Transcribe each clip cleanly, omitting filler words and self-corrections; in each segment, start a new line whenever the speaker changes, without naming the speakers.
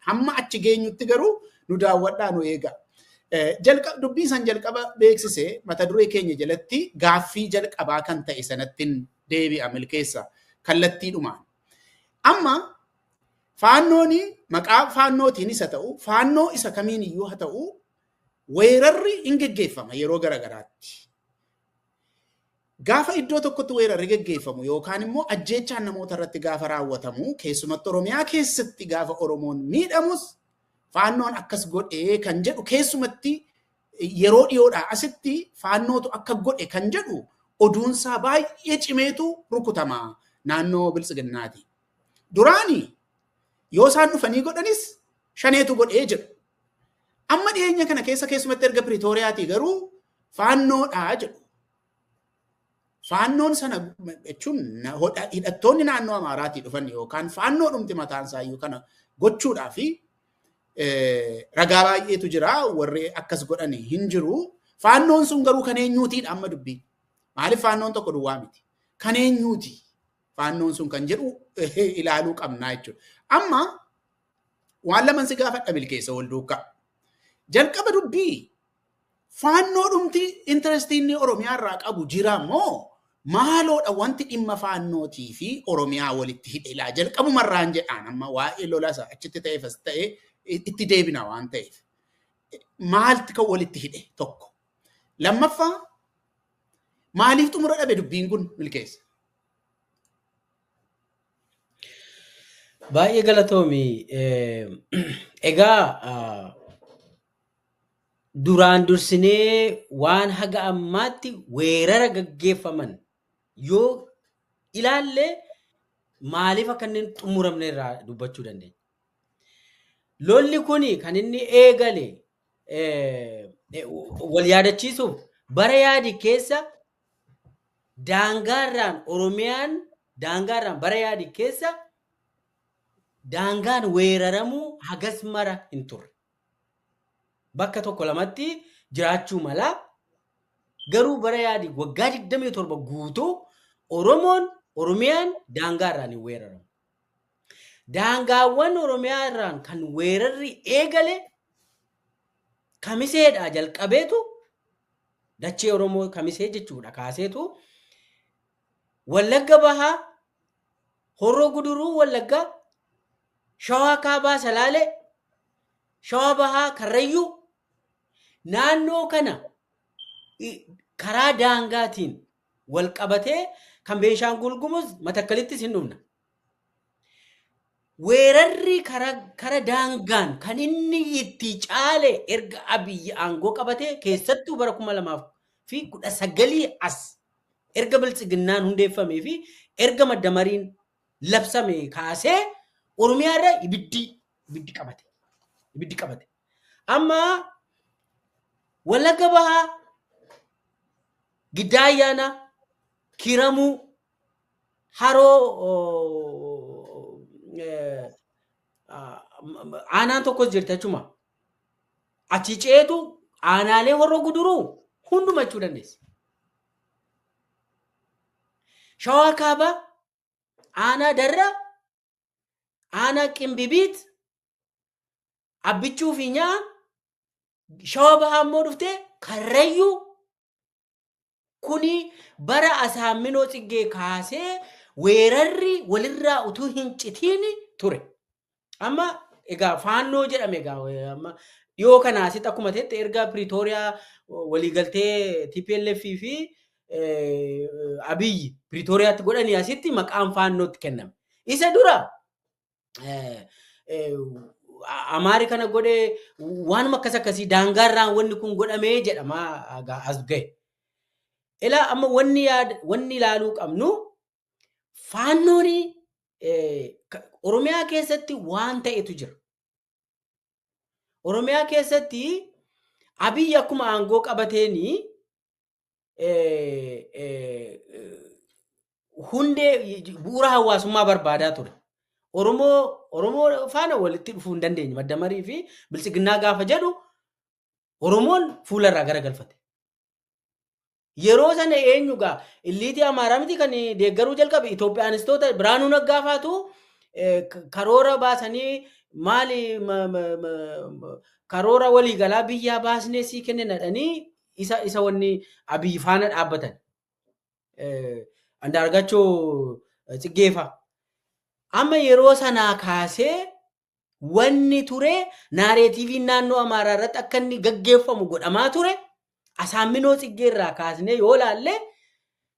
Hamma achi geenyutti garuu nu daawwadhaa nu eega. Dubbii san jalqaba beeksisee mata duree keenya jalatti gaaffii jalqabaa kan ta'e sanattiin deebi'a milkeessa kallattiidhumaan. Amma faannooni maqaa faannootiinis haa ta'u faannoo isa kamiin iyyuu haa ta'u weerarri hin geggeeffama yeroo garagaraatti. Gaafa iddoo tokkotti weerarri geggeeffamu yookaan immoo ajjeechaan namoota irratti gaafa raawwatamu keessumatti Oromiyaa keessatti gaafa Oromoon miidhamus faannoon akkas godhee kan jedhu keessumatti yeroo dhiyoodhaa asitti faannootu akka godhe kan jedhu oduunsaa baay'ee cimeetu rukutama naannoo Biltsiginnaati. Duraani yoo isaan dhufanii godhanis shaneetu godhee jedhu. Amma dhiyeenya kana keessumatti erga Piriitooriyaatii garuu faannoodhaa jedhu. Faannoon sana jechuun hidhattoonni naannoo Amaaraatii dhufan yookaan faannoo dhumti mataan isaayyuu kana gochuudhaa fi ragaa baay'eetu jira warri akkas godhanii hin jiru. Faannoon sun garuu kan eenyuutiidha amma dubbii. Maaliif faannoon tokko duwwaa miti? Kan eenyuuti? Faannoon sun kan jedhu ilaaluu qabnaa jechuudha. Amma waan laman si gaafadha milkeessa wal duukaa. Jalqaba dubbii faannoo dhumti intarestiin Oromiyaa irraa qabu jira moo maaloodha wanti dhimma faannootii fi Oromiyaa walitti hidhe ilaa jalqabumarraan jedhaan amma waa'ee lolasa achitti ta'eefas ta'e itti deebina waan ta'eef. Maalti kan walitti hidhe tokko. Lammaffaa maaliif xumura dhabe dubbiin kun milkeessa?
Baay'ee galatoomi. Egaa duraan dursinee waan haga ammaatti weerara gaggeeffaman yoo ilaalle maaliif akka inni xumuramne irraa dubbachuu dandeenya. Lolli kuni kan inni eegale wal yaadachiisuuf bara yaadi keessa daangaarraan Oromiyaan daangaarraan bara yaadi keessa daangaan weeraramuu hagas mara hin turre. Bakka tokko lamatti jiraachuu mala garuu bara yaadi waggaa 27 guutuu Oromiyaan daangaarraan hin weeraramu. Daangaawwan Oromiyaa irraan kan weerarri eegale kamiseedha jalqabeetu dachee Oromoo kamisee jechuudha kaaseetu Wallagga Bahaa, Horroo Guduruu Wallaggaa, Shawaa Kaabaa Salaalee, Shawaa Bahaa Karrayyuu naannoo kana karaa daangaatiin wal qabatee kan Beenshaangul Gumuz Matakkalittis hin dhumna. Weerarri kara daangaan kan inni itti caale erga Abiyyi aangoo qabatee keessattuu bara 2019 as erga Biltsiginnaan hundeeffamee fi erga maddamariin labsame kaasee Oromiyaa irra ibiddi qabate. Amma Wallagga Bahaa, Giddaa Ayyaanaa, Kiramuu, Haroo aanaan tokkos jirti achuma. Achi ceetu aanaalee Horroo Guduruu hundumachuu dandeessa. Shawaa Kaabaa, aanaa Darraa, aanaa Qimbibiit, Abbichuu fi Nyaa, Shawaa Bahaa immoo dhuftee Karrayyuu kuni bara Asaamminoo Tsiggee kaasee weerarri walirraa utuu hin citiin ture. Amma egaa faannoo jedhame egaa amma dhiyoo kana asitti akkuma ta'etti erga Piriitooriyaa waliigaltee TPLF fi Abiyyi Piriitooriyaatti godhanii asitti maqaan faannootti kenname. Isa dura Amaari kana godhee waanuma akkasii daangaarraan wanni kun godhamee jedhama as ga'e. Ilaa amma wanni ilaaluu qabnu faannoon Oromiyaa keessatti waan ta'etu jira. Oromiyaa keessatti Abiyyi akkuma aangoo qabateeni hundee bu'uura hawaasummaa barbaadaa ture. Oromoo faana walitti dhufuu hin dandeenye. Maddamarii fi Biltsiginnaa gaafa jedhu Oromoon fuularraa garagalfate. Yeroo sana eenyugaa illiitii Amaaraa miti kan deeggaruu jalqabe Itoophiyaanistoota Biraanuu Naggaafaatu karoora baasanii maali karoora walii galaa biyyaa baasnee sii kennedhanii isa wanni Abiy faana dhaabbatan. Andaargachoo Tsiggeefa. Amma yeroo sanaa kaasee wanni ture naareetiiviin naannoo Amaaraa irratti akka inni gaggeeffamu godhamaa ture. Asaaminoo Tsiggeerraa kaasnee yoo laalle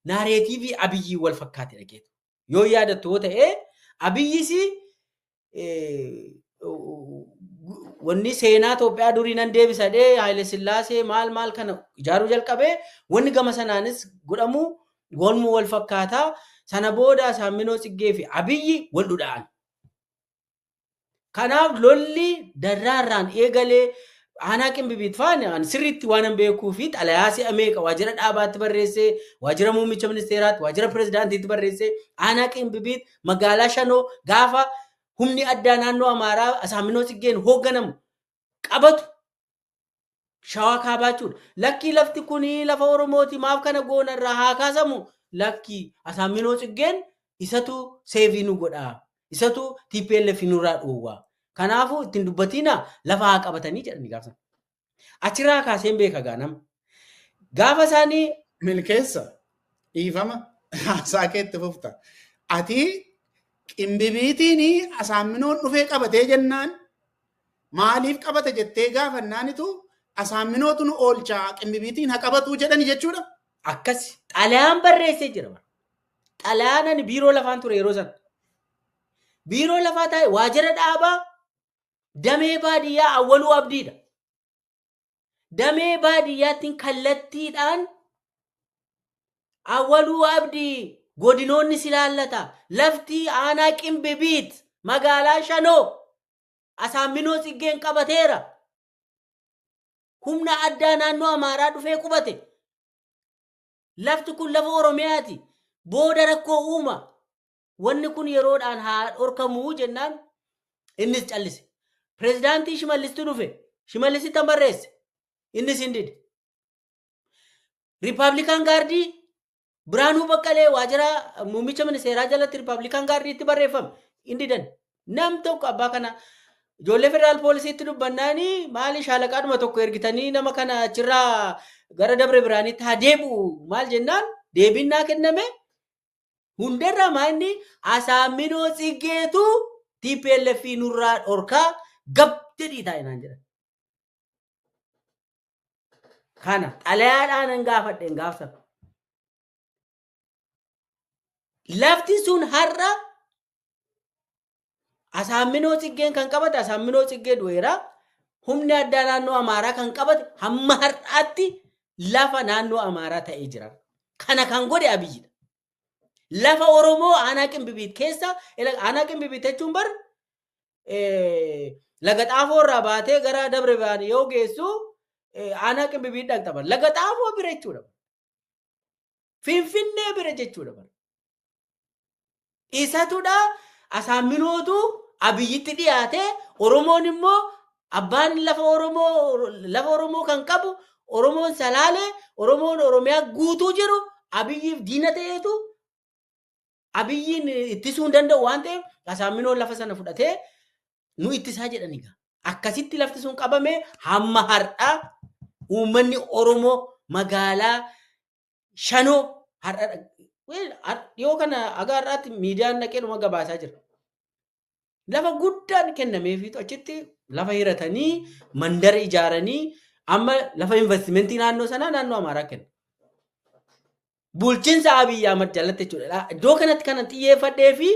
naareetiivii Abiyyi wal fakkaate dhageetu. Yoo yaadattu yoo ta'e Abiyyis wanni seenaa Itoophiyaa durii nan deebisadhee Haile Sillaasee maal kana ijaaruu jalqabee wanni gama sanaanis godhamu golmu wal fakkaataa. Sana booda Asaaminoo Tsiggee fi Abiyyi wal dhudha'an. Kanaaf lolli darraarraan eegalee aanaa Qimbibiit faana sirriitti waan beekuu fi xalayaa si'a meeqa waajjira dhaabaatti barreessee, waajjira muummicha ministeeraatti, waajjira pirezidaantiitti barreessee aanaa Qimbibiit magaalaa Shanoo gaafa humni addaa naannoo Amaaraa Asaaminoo Tsiggeen hoogganamu qabatu Shawaa Kaabaa jechuudha. Lakkii lafti kuni lafa Oromooti maaf kana goonarraa haa kaasamu. Lakkii Asaaminoo Tsiggeen isatu seevii nu godhaa. Isatu TPLF nurraa dhoowwaa. Kanaafuu ittiin dubbatiina lafa haa qabatanii jedhanii gaafsan. Achirraa kaaseen beeka gaanama. Gaafa isaanii
milkeessa dhiifama haasaa keetti fufta. Ati Qimbibiitiin Asaaminoon dhufee qabatee jennaan maaliif qabate jettee gaafannaanitu Asaaminootu nu oolchaa Qimbibiitiin haa qabatuu jedhani jechuudha.
Akkas xalayaan barreessee jira. Xalayaan biiroo lafaan ture yeroo sana. Biiroo lafaa taa'e waajjira dhaabaa damee baadiyyaa Awwaluu Abdiidha. Damee baadiyyaattiin kallattiidhaan Awwaluu Abdii godinoonni si laallata. Lafti aanaa Qimbibiit magaalaa Shanoo Asaaminoo Tsiggeen qabateera. Humna addaa naannoo Amaaraa dhufee qubate. Lafti kun lafa Oromiyaati. Booda rakkoo uuma. Wanni kun yeroodhaan haa dhorkamuu jennaan innis callise. Pirezidaantii Shimallistuu dhufe. Shimallisitti barreesse. Innis hin dide. Riippaabilikaan gaardii Biraanuu Baqqalee waajjira muummicha ministeeraa jalatti Riippaabilikaan gaardiitti barreeffame. Hin didan. Nam tokko abbaa kana ijoollee federaal poolisiitti dubbannaanii maali shaalaqaadhuma tokko ergitanii nama kana achirraa gara Dabre Biraanitti haa deebi'u maal jennaan deebiin naa kenname. Hundarraa maanni Asaaminoo Tsiggeetu TPLF nurraa dhorkaa gabdedhii taa'inaan jedhan. Kana xalayaadhaan hin gaafadhe hin gaafsan. Lafti sun har'a Asaaminoo Tsiggeen kan qabate Asaaminoo Tsiggee du'eera. Humni addaa naannoo Amaaraa kan qabate hamma har'aatti lafa naannoo Amaaraa ta'ee jira. Kana kan godhe Abiyyidha. Lafa Oromoo aanaa Qimbibiit keessa aanaa Qimbibiit jechuun bar laga Xaafoo irraa baatee gara Dabre Biraan yoo geessu aanaa Qimbibiit dhaqxa bar. Laga Xaafoo bira jechuudha. Finfinnee bira jechuudha bar. Isatudha Asaaminootu Abiyyitti dhiyaate Oromoon immoo abbaan lafa Oromoo kan qabu Oromoon Salaalee Oromoon Oromiyaa guutuu jiru Abiyyiif diina ta'eetu Abiyyiin ittisuu hin danda'u waan ta'eef Asaaminoon lafa sana fudhatee nu ittisaa jedhaniga. Akkasitti lafti sun qabame hamma har'aa uummanni Oromoo magaalaa Shanoo har'a dhiyoo kana agaarraatti miidiyaan dhaqee dhuma gabaasaa jira. Lafa guddaan kennameefiitu achitti lafa hiratanii mandara ijaaranii amma lafa investimentii naannoo sanaa naannoo Amaaraa kenna. Bulchiinsa Abiy Ahmed jalatti jechuudha. Iddoo kanatti kan xiyyeeffadhee fi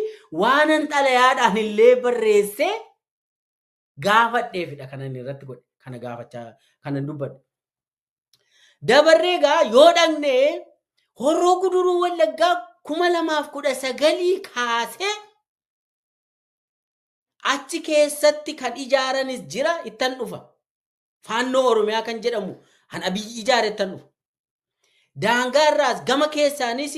waanan xalayaadhaan illee barreessee gaafadheefidha kan inni irratti godhe. Kana gaafachaa kan dubbadhe. Dabarree gaa yoo dhaqnee Horroo Guduruu Wallaggaa 2019 kaasee achi keessatti kan ijaaranis jira ittan dhufa. Faannoo Oromiyaa kan jedhamu han Abiy ijaare ittan dhufa. Daangaa irraas gama keessaanis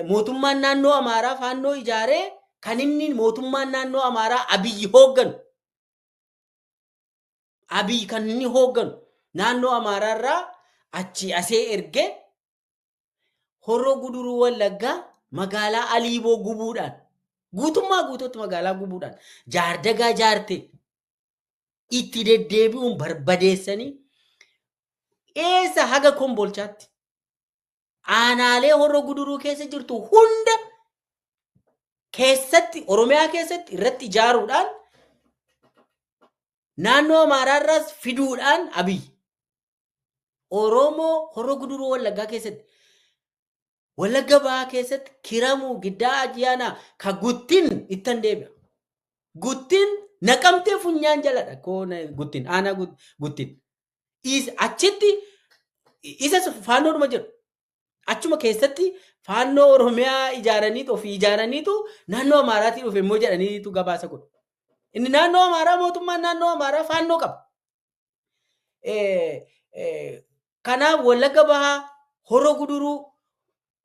mootummaan naannoo Amaaraa faannoo ijaaree kan inni mootummaan naannoo Amaaraa Abiy hoogganu. Abiy kan inni hoogganu naannoo Amaaraa irraa achi asee erge Horroo Guduruu Wallaggaa magaalaa Aliiboo gubuudhaan Guutummaa guutuutti magaalaa gubuudhaan jaardagaa jaarte itti deddeebi'uun barbadeessanii eessa haga Kombolchaatti aanaalee Horroo Guduruu keessa jirtu hunda keessatti Oromiyaa keessatti irratti ijaaruudhaan naannoo Amaaraarraas fiduudhaan Abiy Oromoo Horroo Guduruu Wallaggaa keessatti Wallagga Bahaa keessatti Kiramuu Giddaa Ayyaanaa ka Guttin ittan deebi'a. Guttin Naqamtee Funyaan jaladha koona Guttin aanaa Guttin. Achitti isa faannoodhuma jiru. Achuma keessatti faannoo Oromiyaa ijaaraniitu ofii ijaaraniitu naannoo Amaaraatii dhufe immoo jedhaniitu gabaasa godhu. Inni naannoo Amaaraa mootummaan naannoo Amaaraa faannoo qaba. Kanaaf Wallagga Bahaa Horroo Guduruu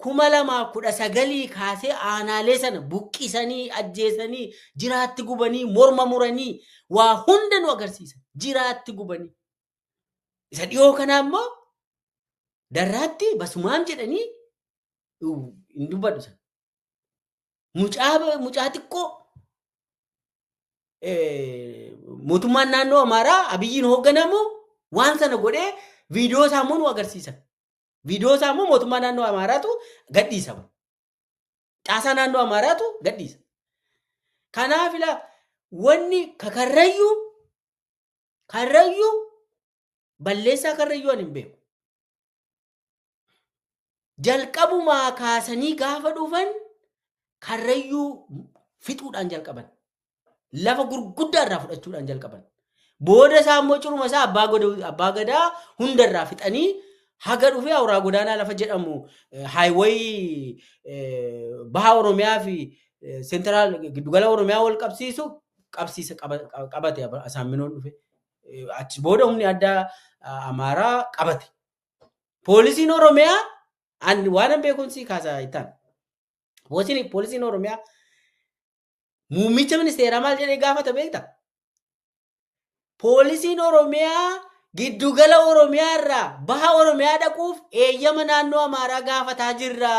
2019 kaasee aanaalee sana buqqisanii ajjeesanii jiraatti gubanii morma muranii waa hunda nu agarsiisan jiraatti gubanii. Isa dhiyoo kana immoo darraatti basumaan jedhanii hin dubbadhu sana. Mucaa xiqqoo mootummaan naannoo Amaaraa Abiyyiin hoogganamu waan sana godhee viidiyoo isaa immoo nu agarsiisan. Viidiyoo isaa immoo mootummaa naannoo Amaaraatu gadhiisa. Caasaa naannoo Amaaraatu gadhiisa. Kanaaf wanni Karrayyuu balleessaa Karrayyuu ani hin beeku. Jalqabumaa kaasanii gaafa dhufan Karrayyuu fixuudhaan jalqaban. Lafa gurguddaa irraa fudhachuudhaan jalqaban. Booda isaa immoo ciruma isaa abbaa gadaa hundarraa fixanii haga dhufee awuraa godaanaa lafa jedhamu haayiwayii baha Oromiyaa fi seentiraal giddugala Oromiyaa wal qabsiisa qabate Asaaminoon dhufe. Achi booda humni addaa Amaaraa qabate. Poolisiin Oromiyaa waan beekumsi kaasaa ittaan. Poolisiin Oromiyaa muummicha ministeeraa maal jedhee gaafata beektaa? Poolisiin Oromiyaa giddugala Oromiyaa irraa baha Oromiyaa dhaquuf eeyyama naannoo Amaaraa gaafataa jirra.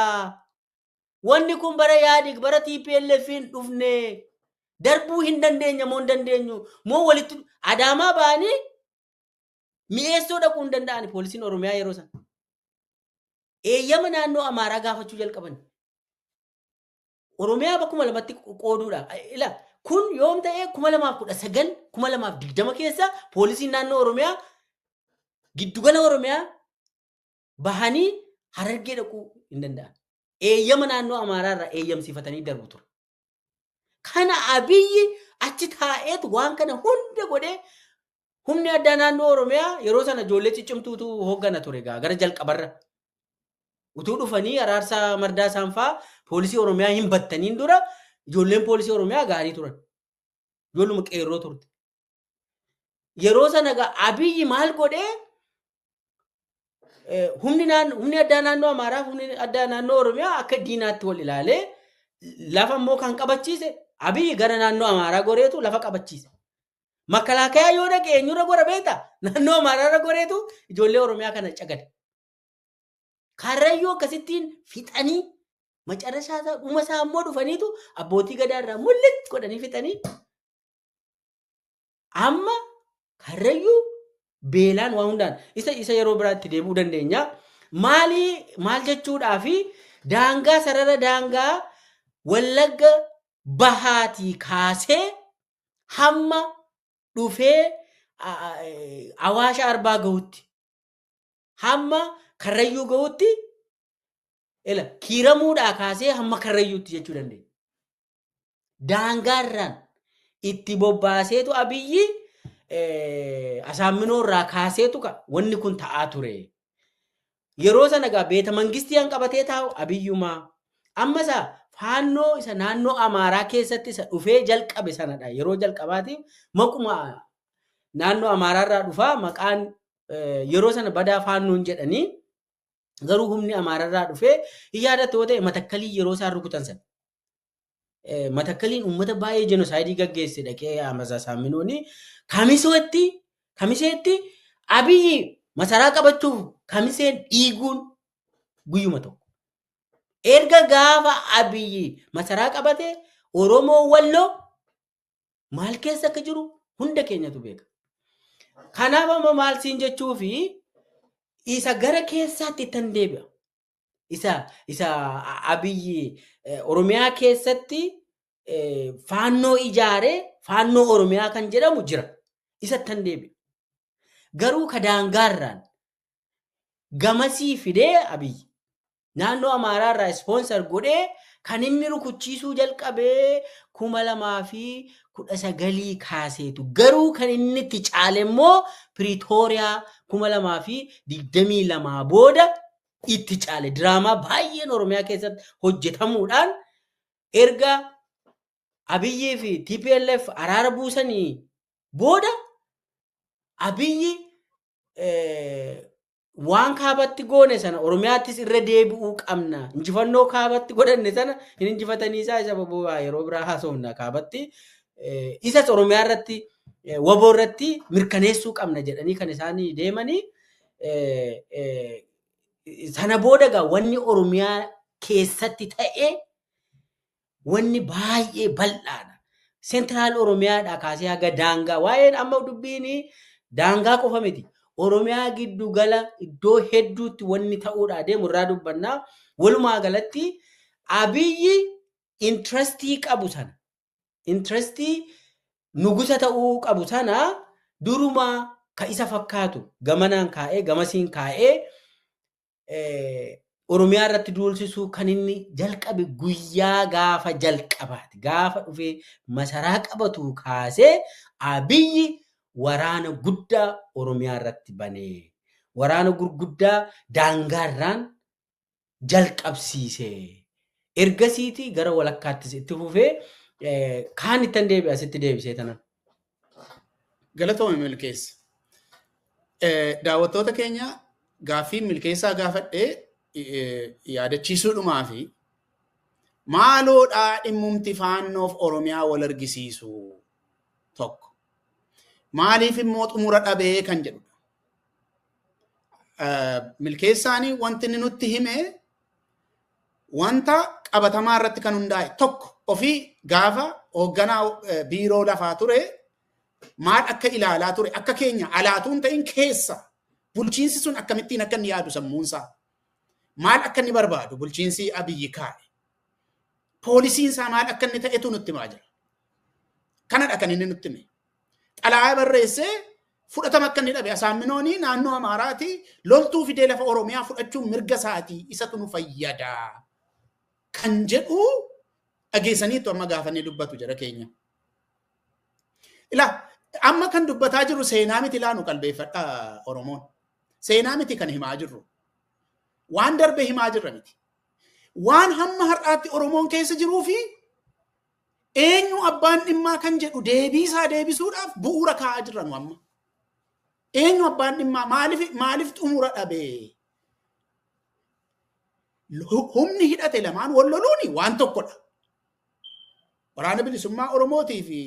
Wanni kun bara Yaadig bara TPLF hin dhufne darbuu hin dandeenya moo hin dandeenyu moo walitti Adaamaa ba'anii mi'eessoo dhaquu hin danda'ani poolisiin Oromiyaa yeroo sana. Eeyyama naannoo Amaaraa gaafachuu jalqaban. Oromiyaa bakkuma lamatti qooduudha. Kun yoom ta'ee 2019 2020 keessa poolisiin naannoo Oromiyaa giddugala Oromiyaa bahanii Harargee dhaquu hin danda'an. Eeyyama naannoo Amaaraa irraa eeyyamsiifatanii darbu ture. Kana Abiyyi achi taa'eetu waan kana hunda godhee humni addaa naannoo Oromiyaa yeroo sana ijoollee ciccimtuutu hooggana ture gara jalqabarra. Utuu dhufanii Araarsaa Mardaasaan fa'aa poolisii Oromiyaa hin battaniin dura ijoolleen poolisii Oromiyaa gaarii turan. Ijoolluma qeerroo turte. Yeroo sana Abiyyi maal godhee humni addaa naannoo Amaaraa humni addaa naannoo Oromiyaa akka diinaatti wal ilaalee lafa immoo kan qabachiise Abiyyi gara naannoo Amaaraa goreetu lafa qabachiise. Makalaakaa yoo dhaqee eenyurra gora beektaa? Naannoo Amaaraarra goreetu ijoollee Oromiyaa kana cagade. Karrayyuu akkasittiin fixanii macarrashaa dhuma isaa immoo dhufaniitu abbootii gadaarraa mul'atti godhanii fixanii amma Karrayyuu beelaan waa hundaan isa yeroo biraatti deebi'uu dandeenya. Maal jechuudhaa fi daangaa sarara daangaa Wallagga Bahaatii kaasee hamma dhufee Awaasha Arbaa gahutti hamma Karrayyuu gahutti Kiramuudhaa kaasee hamma Karrayyuutti jechuu dandeenya. Daangaarraan itti bobbaaseetu Abiyyi Asaaminoo irraa kaaseetu wanni kun ta'aa ture. Yeroo sana beeta mangistiyan qabatee taa'u Abiyyumaa. Amma faannoo isa naannoo Amaaraa keessatti isa dhufee jalqabe sanadha. Yeroo jalqabaatiif maquma naannoo Amaaraarraa dhufaa maqaan yeroo sana badaa faannoon jedhanii garuu humni Amaaraarraa dhufee hin yaadatte yoo ta'e Matakkalii yeroo isaan rukutan sana. Matakkaliin uummata baay'ee jenosaayidii gaggeesse dhaqee Asaaminoo Kamiseetti Abiyyi masaraa qabachuuf Kamiseen dhiiguun guyyuma tokko. Erga gaafa Abiyyi masaraa qabate Oromoo Walloo maal keessa akka jiru hunda keenyatu beeka. Kanaaf amma maal siin jechuu fi isa gara keessaatti ittan deebi'a. Isa Abiyyi Oromiyaa keessatti faannoo ijaaree faannoo Oromiyaa kan jedhamu jira. Isa ittan deebi'a. Garuu kadaangaarraan gamasii fidee Abiyyi naannoo Amaaraarraa ispoonsar godhee kan inni rukuchiisuu jalqabee 2019 kaaseetu. Garuu kan inni itti caale immoo Piriitooriyaa 2022 booda itti caale. Diraamaa baay'een Oromiyaa keessatti hojjetamuudhaan erga Abiyyii fi TPLF araara buusanii booda Abiyyi waan kaabatti goone sana Oromiyaattis irra deebi'uu qabna. Injifannoo kaabatti godhanne sana hin injifatanii isaa isa yeroo biraa haasofna kaabatti. Isas Oromiyaa irratti waboo irratti mirkaneessuu qabna jedhanii kan isaanii deemanii sana booda gaa wanni Oromiyaa keessatti ta'e wanni baay'ee bal'aadha. Seentiraal Oromiyaadhaa kaasee haga daangaa waa'een amma dubbiin daangaa qofa miti. Oromiyaa giddu gala iddoo hedduutti wanni ta'uudha deemu irraa dubbannaa. Walumaa galatti Abiyyi intirestii qabu sana intirestii nugusa ta'uu qabu sana duruma ka isa fakkaatu gamanaan kaa'ee gamasiin kaa'ee Oromiyaa irratti duulsisuu kan inni jalqabe guyyaa gaafa jalqabaati. Gaafa dhufee masaraa qabatu kaasee Abiyyi waraana guddaa Oromiyaa irratti banee waraana gurguddaa daangaarraan jalqabsiise. Ergasiitii gara walakkaattis itti fufee kaan ittan deebi'e asitti deebisee tanan.
Galatoome Milkeessa. Daawwattoota keenya gaaffii Milkeessaa gaafadhee yaadachiisuudhumaa fi maaloodhaa dhimmumti faannoof Oromiyaa wal argisiisu tokko. Maaliif immoo xumura dhabee kan jedhudha. Milkeessaanii wanti inni nutti hime wanta qabatamaa irratti kan hundaa'e tokko ofii gaafa hoogganaa biiroo lafaa ture maal akka ilaalaa ture akka keenya alaatuun ta'in keessa bulchiinsi sun akkamittiin akka inni yaadu sammuunsaa maal akka inni barbaadu bulchiinsi Abiyyi kaa'e poolisiinsaa maal akka inni ta'etu nutti himaa jira. Kanadha kan inni nutti hime. Xalayaa barreessee fudhatama akka inni dhabe Asaamminoonii naannoo Amaaraati loltuu fidee lafa Oromiyaa fudhachuun mirga isaatii isatu nu fayyada kan jedhu dhageessaniitu amma gaafanii dubbatu jira keenya. Ilaa amma kan dubbataa jirru seenaa miti laanu qalbeeffadha Oromoon. Seenaa miti kan himaa jirru. Waan darbe himaa jirra miti. Waan hamma har'aatti Oromoon keessa jiruu fi eenyu abbaan dhimmaa kan jedhu deebiisaa deebisuudhaaf bu'uura kaa'aa jirra nu amma. Eenyu abbaan dhimmaa maaliif xumura dhabee? Humni hidhate lamaan wal loluuni waan tokkodha. Waraana bilisummaa Oromootii fi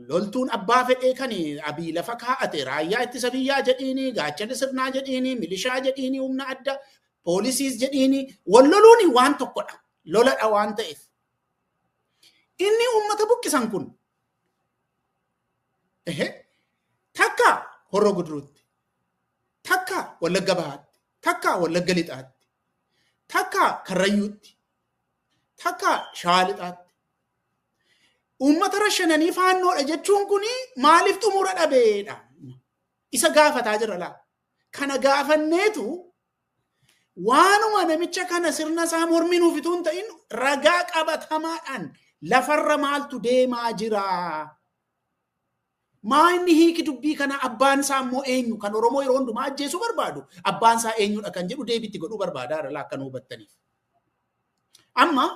loltuun abbaa fedhee kan Abiyyi lafa kaa'ate raayyaa ittisa biyyaa jedhiini, gaachana sirnaa jedhiini, milishaa jedhiini, humna adda poolisiis jedhiini wal loluuni waan tokkodha. Loladha waan ta'eef. Inni uummata buqqisan kun takka Horroo Guduruutti, takka Wallagga Bahaatti, takka Wallagga Lixaatti, takka Karrayyuutti, takka Shawaa Lixaatti. Uummata rashananii faannoodha jechuun kun maaliif xumura dhabeedha? Isa gaafataa jirra laa. Kana gaafanneetu waanuma namicha kana sirna isaa morminuuf utuu hin ta'in ragaa qabatamaadhaan lafarra maaltu deemaa jira? Maa inni hiiki dubbii kana abbaan isaa immoo eenyu kan Oromoo yeroo hundumaa ajjeesuu barbaadu abbaan isaa eenyudha kan jedhu deebiitti godhuu barbaadaa irra akka nu hubattaniif. Amma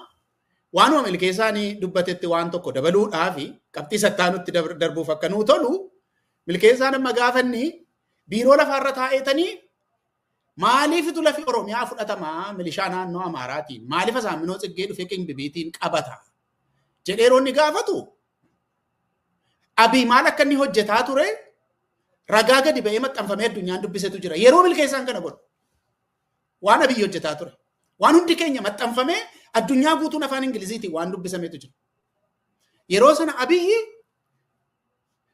waanuma Milkeessaanii dubbatetti waan tokko dabaluudhaa fi qabxii sattaanutti darbuuf akka nuu tolu Milkeessaan amma gaafanni biiroo lafaarra taa'eetanii maaliifitu lafi Oromiyaa fudhatamaa milishaa naannoo Amaaraatiin maaliif Asaamminoo Tsiggee dhufee Qingbibiitiin qabata jedhee inni gaafatu Abiyyi maal akka inni hojjetaa ture ragaa gadi ba'ee maxxanfamee addunyaan dubbisetu jira. Yeroo Milkeessaan kana godhu waan Abiyyi hojjetaa ture waan hundi keenya maxxanfamee addunyaa guutuun afaan Ingiliziitiin waan dubbisametu jira. Yeroo sana Abiyyi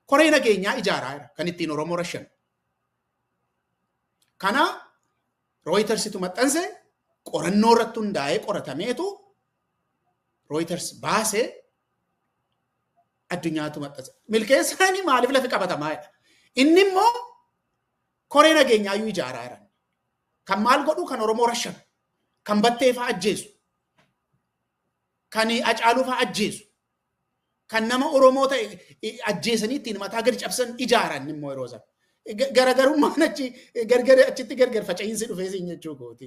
koree nageenyaa ijaaraa jira kan ittiin Oromoo rashan. Kana Reuters maxxanse qorannoo irratti hundaa'ee qoratameetu Reuters baasee addunyaatu maxxanse. Milkeessaanii maaliif lafi qabatamaa jira? Inni immoo koree nageenyaa iyyuu ijaaraa jira. Kan maal godhu kan Oromoo rashan, kan battee fa'aa ajjeesu, kan Hacaaluu fa'aa ajjeesu, kan nama Oromoo ta'e ajjeesanii ittiin mataa gadi cabsan ijaaran immoo yeroo sana. Garaagarummaan achitti gargar faca'iinsi dhufee siin jechuu kooti.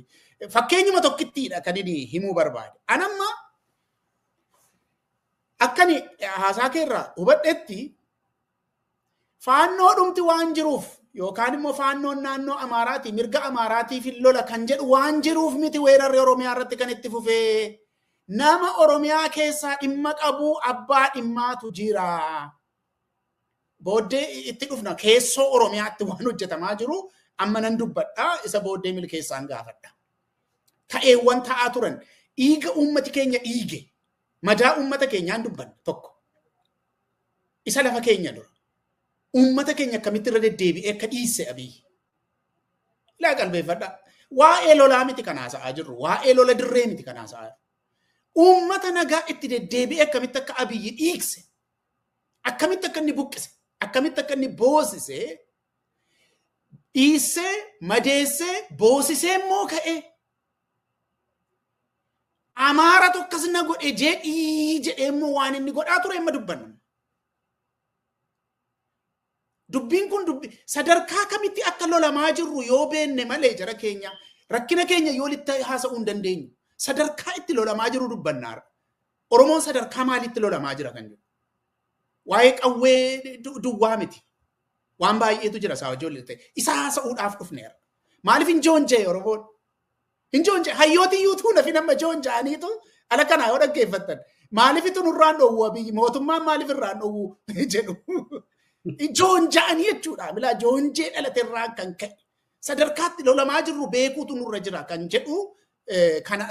Fakkeenyuma tokkittiidha kan inni himuu barbaade. Anamma akkani haasaa keerraa hubadhetti faannoo dhumti waan jiruuf yookaan immoo faannoon naannoo Amaaraatii mirga Amaaraatiif lola kan jedhu waan jiruuf miti weerarri Oromiyaa irratti kan itti fufee. Nama Oromiyaa keessaa dhimma qabu abbaa dhimmaatu jira. Booddee itti dhufna keessoo Oromiyaatti waan hojjetamaa jiru amma nan dubbadha isa booddee milkeessaan gaafadha. Ta'eewwan ta'aa turan dhiiga uummati keenya dhiige madaa uummata keenyaan dubbanna tokko. Isa lafa keenya dura. Uummata keenya akkamitti irra deddeebi'ee akka dhiisse Abiyyi. Ilaa qalbeeffadha. Waa'ee lolaa miti kan haasa'aa jirru. Waa'ee lola dirree miti kan haasa'aa jirru. Uummata nagaa itti deddeebi'ee akkamitti akka Abiyyi dhiigse. Akkamitti akka inni buqqise. Akkamitti akka inni boosisee dhiissee madeessee boosisee immoo ka'ee Amaara tokkas na godhe jedhee immoo waan inni godhaa ture amma dubbanna. Dubbiin kun sadarkaa kamitti akka lolamaa jirru yoo beenne malee jara keenya rakkina keenya yoo litti haasa'uu hin dandeenyu. Sadarkaa itti lolamaa jiru dubbannaara. Oromoon sadarkaa maalitti lolamaa jira kan jiru. Waa'ee qawwee duwwaa miti. Waan baay'eetu jira isaa wajjin ta'e. Isa haasa'uudhaaf dhufneera. Maaliif hin joonjee Oromoon? Hin joonjee hayyooti iyyuu nafi nama joonjaaniitu ala kanaa yoo dhaggeeffattan. Maaliif itu nurraan dhoowwu Abiyyi mootummaan maaliif irraan dhoowwu jedhu. Joonjaanii jechuudha. Bilaa joonjee dhalateerraan kan ka'e. Sadarkaatti lolamaa jirru beekuutu nurra jira kan jedhu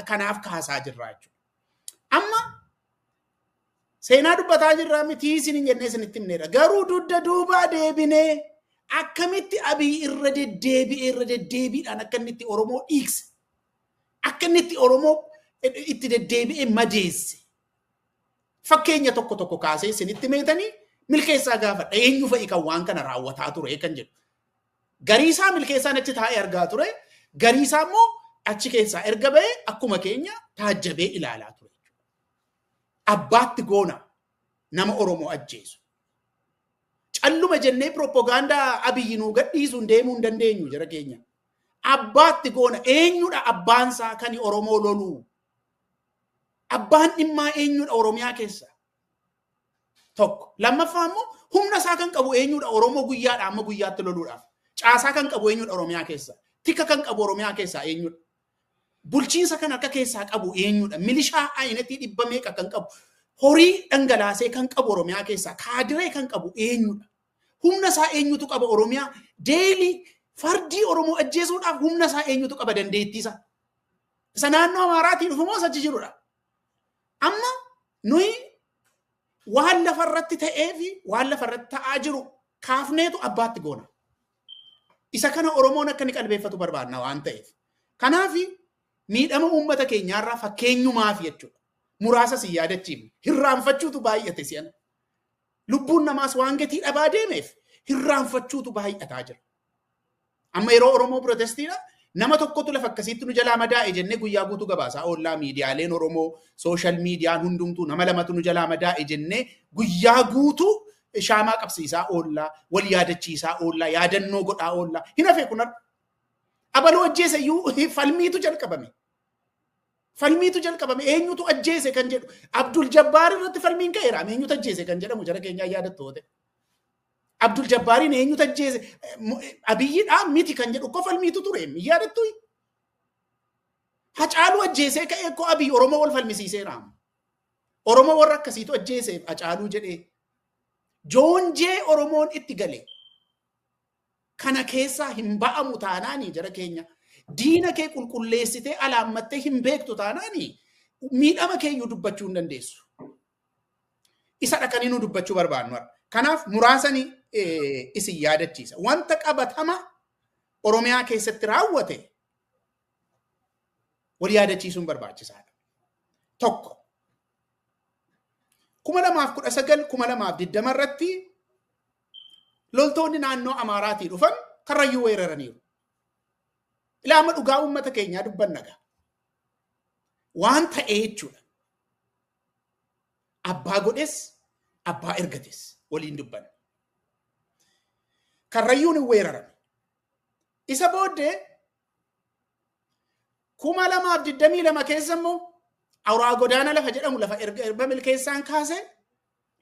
kanaaf kaasaa jirra jechuudha. Amma seenaa dubbataa jirraa miti isin hin jennee isinitti himneedha. Garuu dudda duubaa deebinee akkamitti Abiyyi irra deddeebiidhaan akka inni itti Oromoo dhiigse. Akka inni itti Oromoo itti deddeebi'ee madeesse. Fakkeenya tokko kaasee isinitti meetanii milkeessaa gaafadha. Eenyu fa'i kan waan kana raawwataa ture kan jedhu. Gariisaa milkeessaan achi taa'ee argaa ture. Gariisaa immoo achi keessaa erga ba'ee akkuma keenya taajjabee ilaalaa ture. Abbaatti goona nama Oromoo ajjeesu. Calluma jennee propagaandaa Abiyyi nuu gadhiisuun deemuu hin dandeenyu jara keenya. Abbaatti goona eenyudha abbaansaa kan Oromoo loluu? Abbaan dhimmaa eenyudha Oromiyaa keessa? Tokko. Lammaffaa immoo humna isaa kan qabu eenyudha Oromoo guyyaadhaa amma guyyaatti loluudhaaf? Caasaa kan qabu eenyudha Oromiyaa keessa? Tika kan qabu Oromiyaa keessaa eenyudha? Bulchiinsa kan akka keessaa qabu eenyudha? Milishaa ayinatii dhibba meeqa kan qabu? Horii dhangalaasee kan qabu Oromiyaa keessaa? Kaadiree kan qabu eenyudha? Humna isaa eenyutu qaba Oromiyaa? Deelii fardii Oromoo ajjeesuudhaaf humna isaa eenyutu qaba dandeettiisa? Isa naannoo Amaaraatiin dhufumoo achi jirudha. Amma nuyi waan lafarratti ta'ee fi waan lafarratti ta'aa jiru kaafneetu abbaatti goona. Isa kana Oromoon akka inni qalbeeffatu barbaadna waan ta'eef. Kanaafi miidhama uummata keenyaarraa fakkeenyumaaf jechuudha. Muraasa si yaadachiifne. Hirraanfachuutu baay'ate si'an. Lubbuun namaas waan gatii dhabaa deemeef hirraanfachuutu baay'ataa jira. Amma yeroo Oromoo protestiidha nama tokkotu lafa akkasiitti nu jalaa madaa'e jennee guyyaa guutuu gabaasaa oollaa miidiyaaleen Oromoo sooshaal miidiyaan hundumtuu nama lamatu nu jalaa madaa'e jennee guyyaa guutuu shaamaa qabsiisaa oollaa wal yaadachiisaa oollaa yaadannoo godhaa oollaa hin hafe kunar abaluu ajjeese iyyuu falmiitu jalqabame. Falmiitu jalqabame eenyutu ajjeese kan jedhu Abdul Jabbaar irratti falmiin ka'eera eenyutu ajjeese kan jedhamu jara keenyaa yaadattoote. Abdul Jabbaariin eenyutu ajjeese Abiyyiidhaan miti kan jedhu qofa falmiitu ture yaadattu. Hacaaluu ajjeesee ka'ee ko Abiyyi Oromoo wal falmisiiseera. Oromoo warra akkasiitu ajjeese Hacaaluu jedhee. Joonjee Oromoon itti gale. Kana keessaa hin ba'amu taanaanii jara keenya. Diina kee qulqulleessitee alaammattee hin beektu taanaanii miidhama keenyu dubbachuu hin dandeessu. isa dhaqanii nu dubbachuu barbaannu. Kanaaf muraasanii isin yaadachiisa. Wanta qabatama Oromiyaa keessatti raawwate wal yaadachiisuun barbaachisaadha. Tokko 2019 2020 irratti loltoonni naannoo Amaaraatii dhufan Karrayyuu weeraraniiru. Ilaama dhugaa uummata keenyaa dubbannaga. Waan ta'ee jechuudha. Abbaa godhes abbaa ergates waliin dubbanna. Karrayyuun weerarame. Isa booddee 2022 keessa immoo awuraa godaana lafa jedhamu lafa erga milkeessaan kaase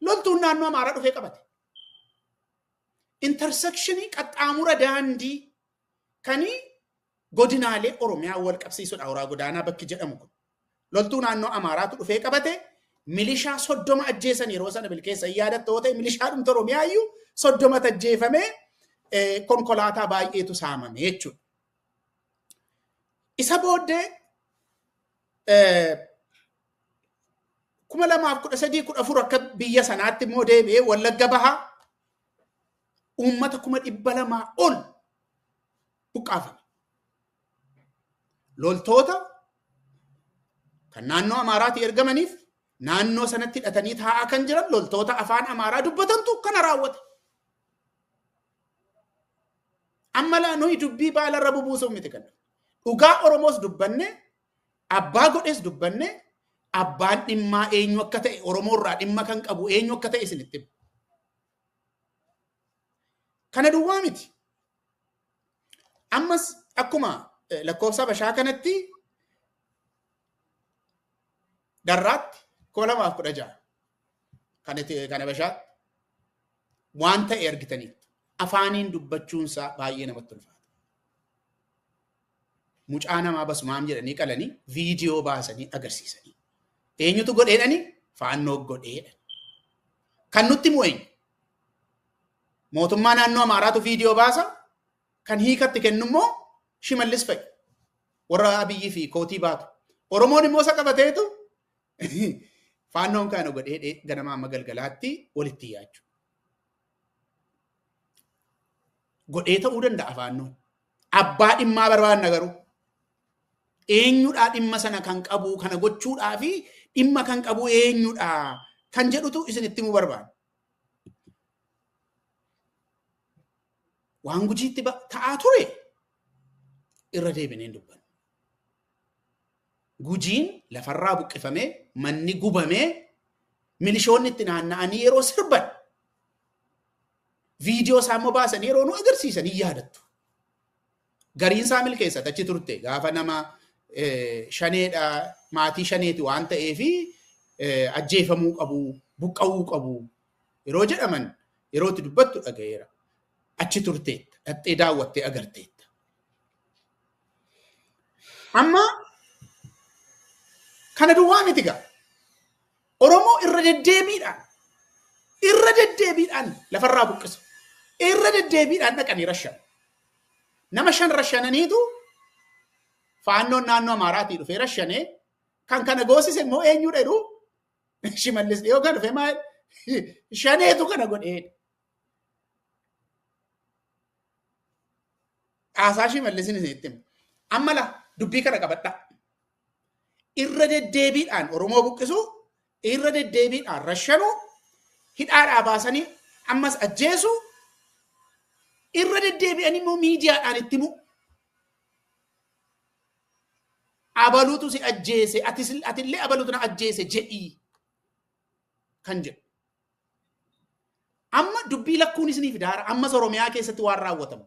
loltuun naannoo Amaaraa dhufee qabate. Intersectionii qaxxaamura daandii kanii godinaalee Oromiyaa wal qabsiisudha awuraa godaanaa bakki jedhamu kun. Loltuu naannoo Amaaraatu dhufee qabate milishaa 30 ajjeesan yeroo sana milkeessa yaadattoo ta'e milishaa dhumta Oromiyaa iyyuu 30 ajjeefamee konkolaataa baay'eetu saamame jechuudha. Isa booddee 2013-14 akka biyya sanaatti immoo deebi'ee Wallagga Bahaa uummata 200,000 ol buqqaafame. Loltoota kan naannoo Amaaraatii ergamaniif naannoo sanatti hidhatanii taa'aa kan jiran loltoota afaan Amaaraa dubbatantu kana raawwata. Amma laa nuyi dubbii baalarra bubuusuuf miti kan. Dhugaa Oromoos dubbanne, abbaa godhes dubbanne, abbaan dhimmaa eenyu akka ta'e Oromoorraa dhimma kan qabu eenyu akka ta'e isinitti himu. Kana duwwaa miti. Ammas akkuma lakkoofsa bashaa kanatti darraatti 2016 kana bashaatti waan ta'e argitaniitu. Afaaniin dubbachuunsaa baay'ee namatti ulfaata. Mucaa namaa basumaam jedhanii qalanii viidiyoo baasanii agarsiisanii. Eenyutu godheedhani? Faannoo godheedha. Kan nutti himu eenyu? Mootummaa naannoo Amaaraatu viidiyoo baasa. Kan hiikatti kennu immoo Shimallis fa'i. Warra Abiyyii fi kootii baatu. Oromoon immoo isa qabateetu faannoon kana godheedhee ganama amma galgalaatti walitti yaachuu. Godhee ta'uu danda'a faannoon. Abbaa dhimmaa barbaanna garuu. Eenyudhaa dhimma sana kan qabu kana gochuudhaa fi dhimma kan qabu eenyudhaa kan jedhutu isinitti himuu barbaada. Waan Gujiitti ta'aa ture irra deebineen dubbanna. Gujiin lafarraa buqqifamee manni gubamee milishoonni itti naanna'anii yeroo sirban viidiyoo isaa immoo baasanii yeroo nu agarsiisan hin yaadattu. Gariin isaa milkeessat achi turte gaafa nama shaneedha maatii shaneeti waan ta'eef ajjeefamuu qabu buqqa'uu qabu yeroo jedhaman yeroo itti dubbattu dhagayeera. Achi turteetta dhattee daawwattee agarteetta. Amma kana duwwaa miti gaa Oromoo irra deddeebiidhaan lafarraa buqqisu. Irra deddeebiidhaan dhaqanii rashan. Nama 5 rashananiitu faannoon naannoo Amaaraatii dhufee rashanee kan kana goosise immoo eenyudha jedhu Shimallis dhiyoo kan dhufe maal shaneetu kana godheedha. Haasaa Shimallisin isinitti himu. Amma la dubbii kana qabadha. Irra deddeebiidhaan Oromoo buqqisu, irra deddeebiidhaan rashanuu, hidhaadhaa baasanii ammas ajjeesu, irra deddeebi'anii immoo miidiyaadhaan itti himu. Abaluutu si ajjeese, atillee abaluutu na ajjeese jedhii kan jedhu. Amma dubbii lakkuun isiniif daara ammas Oromiyaa keessatti waan raawwatamu.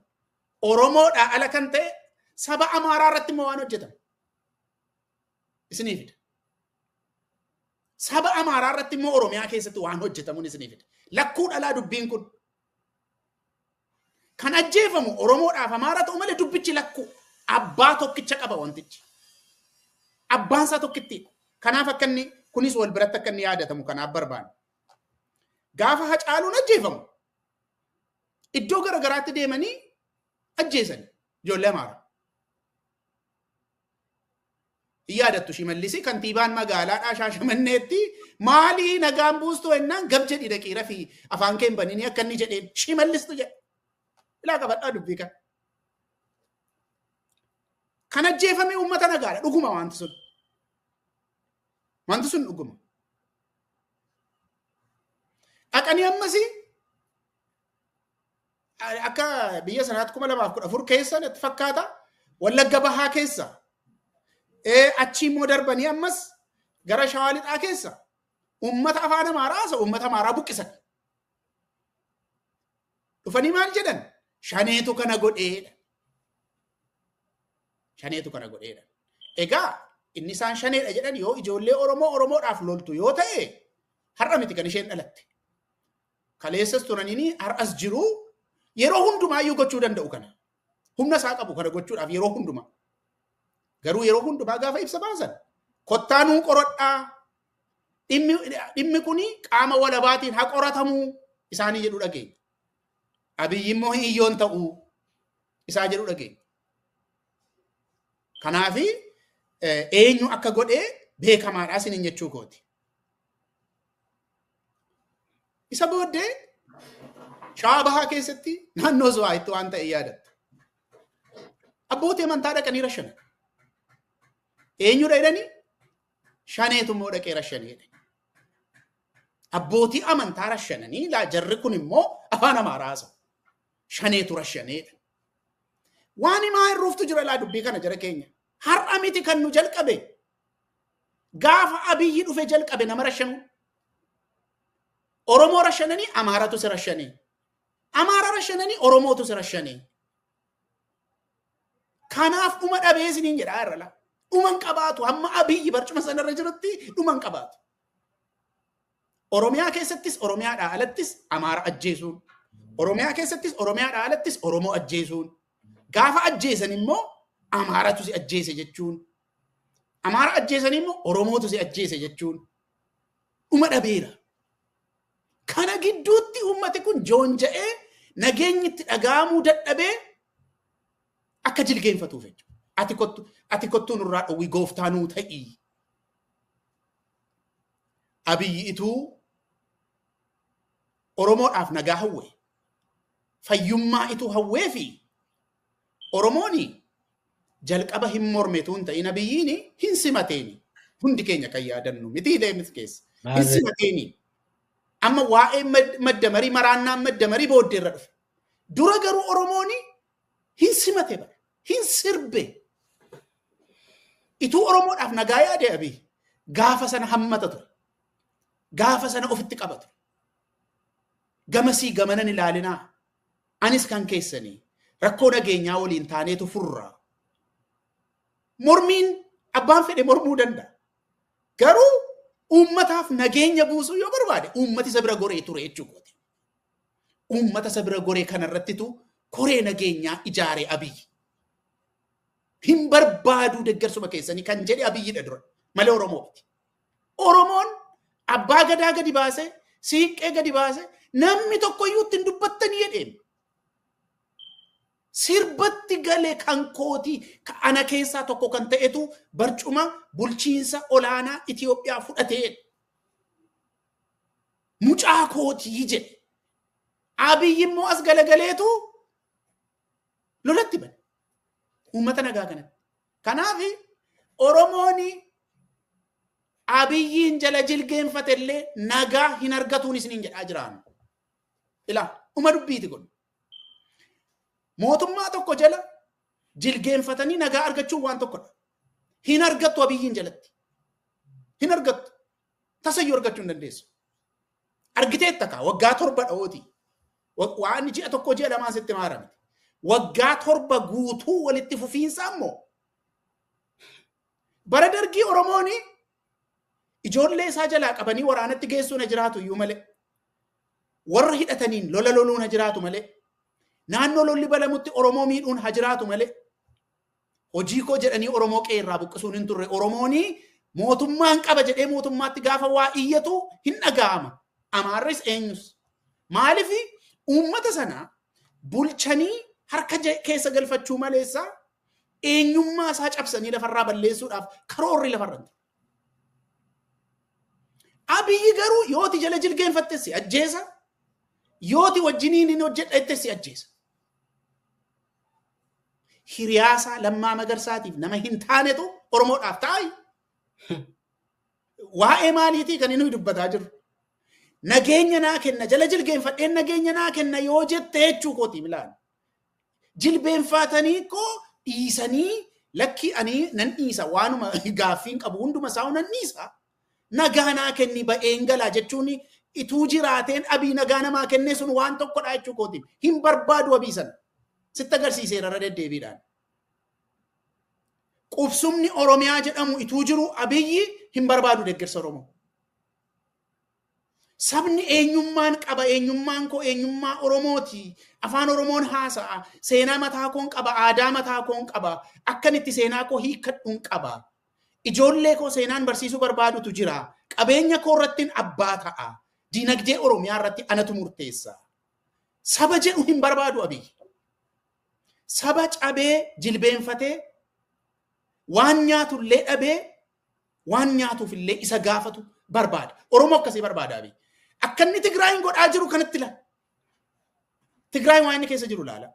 Oromoodhaa ala kan ta'e saba Amaaraa irratti immoo waan hojjetamu. Isiniifidha. Saba Amaaraa irratti immoo Oromiyaa keessatti waan hojjetamuun isiniifidha. Lakkuu dhalaa dubbiin kun. Kan ajjeefamu Oromoodhaaf Amaaraa ta'u malee dubbichi lakkuu abbaa tokkicha qaba wantichi. Abbaan isaa tokkittidha. Kanaaf akka inni kunis wal biratti akka inni yaadatamu kanaaf barbaadu. Gaafa Hacaaluun ajjeefamu iddoo garagaraatti deemanii ajjeesanii ijoollee Amaaraa. Iyaadattu Shimallisi kantiibaan magaalaadhaa Shaashamanneetti maalii nagaan buustu ennaan gab jedhi daqiira fi afaan keen banini akka inni jedheen Shimallistu jedhe. Ilaa qabadhaa dubbii kan. Kan ajjeefame uummata nagaadha dhuguma wanti sun. Wanti sun dhuguma. Dhaqanii ammasii akka biyya sanaatti 2014 keessa natti fakkaata Wallagga Bahaa keessa achi immoo darbanii ammas gara Shawaa Lixaa keessa uummata afaan Amaaraa uummata Amaaraa buqqisan. Dhufanii maal jedhan? Shaneetu kana godheedha. Shaneetu kana godheedha. Egaa inni isaan shaneedha jedhan yoo ijoollee Oromoodhaaf loltu yoo ta'e har'a miti kan isheen dhalatte. Kaleessas turaniini har'as jiru yeroo hundumaayyuu gochuu danda'u kana. Humna isaa qabu kana gochuudhaaf yeroo hundumaa. Garuu yeroo hundumaa gaafa ibsa baasan kottaanuu qoradhaa dhimmi kuni qaama walabaatiin haa qoratamuu isaanii jedhu dhageenya. Abiyyi immoo hiyyoon ta'uu isaa jedhu dhageenya. Kanaaf eenyu akka godhee beekamaadhaa isiniin jechuu kooti. Isa booddee Shawaa Bahaa keessatti naannoo Zuwaayitti waan ta'e yaadatta. Abbootii amantaa dhaqanii rashanan. Eenyudha jedhanii? Shaneetu immoo dhaqee rashaneedha. Abbootii amantaa rashananii jarri kun immoo afaan Amaaraa haasa'u. Shaneetu rashaneedha. Waan himaa irruuftu jira laa dubbii kana jara keenya. Har'a miti kan nu jalqabe. Gaafa Abiyyi dhufe jalqabe nama rashanuu. Oromoo rashananii Amaaratu si rashanee. Amaara rashananii Oromootu si rashanee. Kanaaf dhuma dhabee isiniin jedhaa irra laa. Dhuman qabaatu hamma Abiyyi barcuma sanarra jirutti dhuman qabaatu. Oromiyaa keessattis Oromiyaadhaa alattis Amaara ajjeesuun. Oromiyaa keessattis Oromiyaadhaa alattis Oromoo ajjeesuun. Gaafa ajjeesan immoo Amaaratu si ajjeese jechuun. Amaara ajjeesan immoo Oromootu si ajjeese jechuun. Dhuma dhabeera. Kana gidduutti uummati kun joonja'ee nageenyi itti dhaga'amuu dadhabee akka jilgeenfatuuf jechuudha. Ati kottuu nurraa dhowwii gooftaa nuu ta'ii. Abiyyi ituu Oromoodhaaf nagaa hawwee. Fayyummaa ituu hawwee fi Oromooni jalqaba hin mormetuun ta'in Abiyyiini hin simateeni. Hundi keenya kan yaadannu miti deemis keessa. Hin simateeni. Amma waa'ee madda marii maraannaan madda marii booddeerra dhufe. Dura garuu Oromooni hin simate bara. Hin sirbe. Ituu Oromoodhaaf nagaa yaade Abiyyi gaafa sana hammata ture. Gaafa sana ofitti qaba ture. Gamasii gamanan ilaalinaa. Anis kan keessanii rakkoo nageenyaa waliin taaneetu furraa. Mormiin abbaan fedhe mormuu danda'a. Garuu uummataaf nageenya buusuu yoo barbaade uummati isa bira goree ture jechuudha. Uummata isa bira goree kanarrattitu koree nageenyaa ijaaree Abiyyi. Hin barbaaduu deeggarsuma keessanii kan jedhe Abiyyidha dura malee Oromooti. Oromoon abbaa gadaa gadi baase, siiqqee gadi baase, namni tokkoyyuu ittiin dubbattanii jedheen. Sirbatti galee kan kootii ana keessaa tokko kan ta'etu barcuma bulchiinsa olaanaa Itoophiyaa fudhatee mucaa kootii jedhe. Abiyyi immoo as galagaleetu lolatti bane. Uummata nagaa kanatti. Kanaaf Oromooni Abiyyiin jala jilgeenfate illee nagaa hin argatuun isiniin jedhaa jiraan. Ilaa uma dubbiiti kun. Mootummaa tokko jala jilgeenfatanii nagaa argachuun waan tokkodha. Hin argattu Abiyyiin jalatti. Hin argattu. Tasayyuu argachuu hin dandeessu. Argiteetta kaa waggaa 7 dhawooti. Waan ji'a tokko ji'a lamaan sitti maaramte. Waggaa 7 guutuu walitti fufiinsa ammoo. Bara dargii Oromooni ijoollee isaa jalaa qabanii waraanatti geessuun na jiraatu iyyuu malee. Warra hidhataniin lola loluun na jiraatu malee. Naannoo lolli balamutti Oromoo miidhuun ha jiraatu malee. Hojii koo jedhanii Oromoo qeerraa buqqisuun hin turre. Oromooni mootummaan qaba jedhee mootummaatti gaafa waa iyyatu hin dhaga'ama. Amaarris eenyus. Maaliif uummata sana bulchanii harka keessa galfachuu maleessa eenyummaa isaa cabsanii lafarraa balleessuudhaaf karoorri lafarra. Abiyyi garuu yooti jala jilgeenfatte si ajjeesa, yooti wajjiniin hin hojjedhette si ajjeesa. Hiriyaasa Lammaa Magarsaatiif nama hin taanetu Oromoodhaaf taa'i. Waa'ee maaliitii kan inni dubbataa jiru? Nageenya naa kenna, jala jilgeenfadheen nageenya naa kenna yoo jette jechuu kooti bilaan. Jilbeenfatanii koo dhiisanii lakki ani nan dhiisa waanuma gaaffiin qabu hunduma isaa nan dhiisa. Nagaa naa kenni ba'een galaa jechuun ituu jiraateen Abii nagaa namaa kennee sun waan tokkodha jechuu kooti. Hin barbaadu Abii sana. Sitti agarsiiseera irra deddeebiidhaan. Qubsumni Oromiyaa jedhamu ituu jiru Abiyyi hin barbaadu deeggarsa Oromoo. Sabni eenyummaan qaba, eenyummaan koo eenyummaa Oromooti. Afaan Oromoon haasa'a, seenaa mataa koon qaba, aadaa mataa koon qaba, akkanitti seenaa koo hiikkadhuun qaba. Ijoollee koo seenaan barsiisuu barbaadutu jira. Qabeenya koo irratti abbaa ta'a. Dinagdee Oromiyaa irratti anatu murteessa. Saba jedhu hin barbaadu Abiyyi. Saba cabee jilbeenfatee waan nyaatullee dhabee waan nyaatuufillee isa gaafatu barbaada. Oromoo akkasii barbaada Abiyyi. Akka inni Tigraayin godhaa jiru kanatti laala. Tigraayin waan inni keessa jiru laala.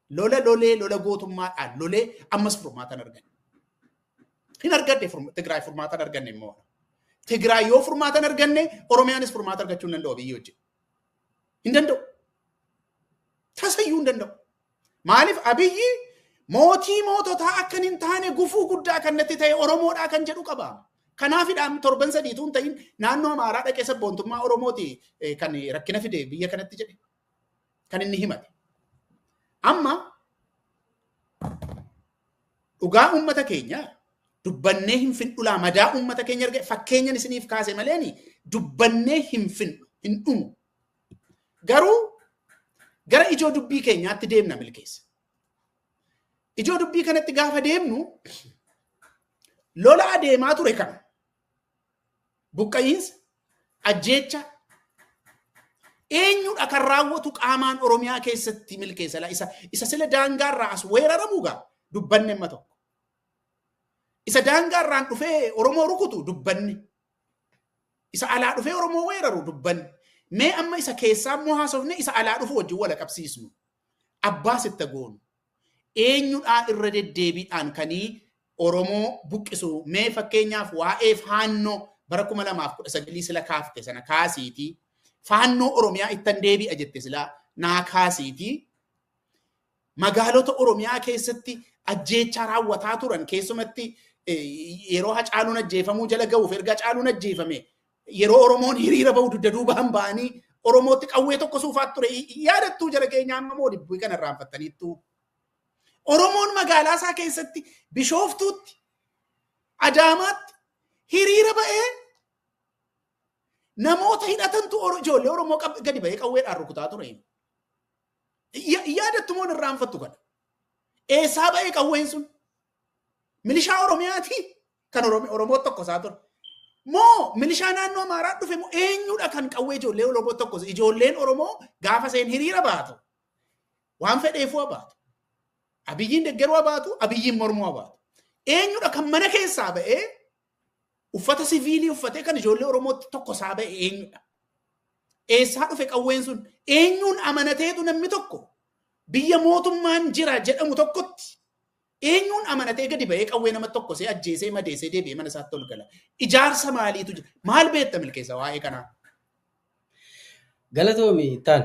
Lola gootummaadhaan lolee ammas furmaatan arganne. Hin argadde Tigraay furmaatan arganne immoo. Tigraay yoo furmaatan arganne Oromiyaanis furmaata argachuu hin danda'u Abiyyi wajjin. Hin danda'u. Tasayyuu hin danda'u. Maaliif Abiyyi mootii moototaa akkan hin taane gufuu guddaa kan natti ta'e Oromoodhaa kan jedhu qaba. Kanaafidhaan torban sadiituun ta'in naannoo Amaaraa dhaqee sabboontummaa Oromooti kan rakkina fide biyya kanatti jedhe. Kan inni himate. Amma dhugaa uummata keenya dubbannee hin findhulaa madaa uummata keenya arge fakkeenyan isiniif kaase maleeni dubbannee hin findhu hin dhumu. Garuu gara ijoo dubbii keenyaatti deemna milkeessa. Ijoo dubbii kanatti gaafa deemnu lola adeemaa ture kana. Buqqa'iinsa, ajjeecha, eenyudha kan raawwatu qaamaan Oromiyaa keessatti milkeessa isa sila daangaarraa as weeraramuugaa dubbanne amma tokko. Isa daangaarraan dhufee Oromoo rukutu dubbanne. Isa alaa dhufee Oromoo weeraru dubbanne. Mee amma isa keessaa immoo haasofne isa alaa dhufu wajjin wala qabsiisnu. Abbaa sitta goonu. Eenyudhaa irra deddeebiidhaan kanii Oromoo buqqisu mee fakkeenyaaf waa'ee faannoo bara 2019 sila kaafte sana kaasiitii faannoo Oromiyaa ittan deebi'a jette sila naa kaasiitii magaalota Oromiyaa keessatti ajjeechaa raawwataa turan keessumatti yeroo Hacaaluun ajjeefamuu jala ga'uuf erga Hacaaluun ajjeefame yeroo Oromoon hiriira ba'u dugda duubaan ba'anii Oromootti qawwee tokko suufaat ture yaadattuu jara keenya amma moo dibbii kana irraanfattaniittuu. Oromoon magaalaa isaa keessatti Bishooftuutti Adaamaatti hiriira ba'ee namoota hidhatantu ijoollee Oromoo gadi ba'ee qawweedhaan rukutaa ture. Yaadattu moo irraanfattu kana. Eessaa ba'ee qawween sun? Milishaa Oromiyaati kan Oromoo tokko isaa ture. Moo milishaa naannoo Amaaraa dhufe moo eenyudha kan qawwee ijoollee Oromoo tokko ijoolleen Oromoo gaafa seen hiriira baatu waan fedheefuu baatu. Abiyyiin deeggaruu baatu, Abiyyiin mormuu baatu. Eenyudha kan mana keessaa ba'ee uffata siviilii uffatee kan ijoollee Oromootti tokko isaa ba'e eenyudha? Eessaa dhufe qawween sun? Eenyuun amanateetu namni tokko biyya mootummaan jira jedhamu tokkotti eenyuun amanatee gadi ba'ee qawwee nama tokko see ajjeesee madeessee deebi'ee mana isaatti ol gala? Ijaarsa maaliitu jira? Maal beekta milkeessa waa'ee kanaa?
Galatoomi taan.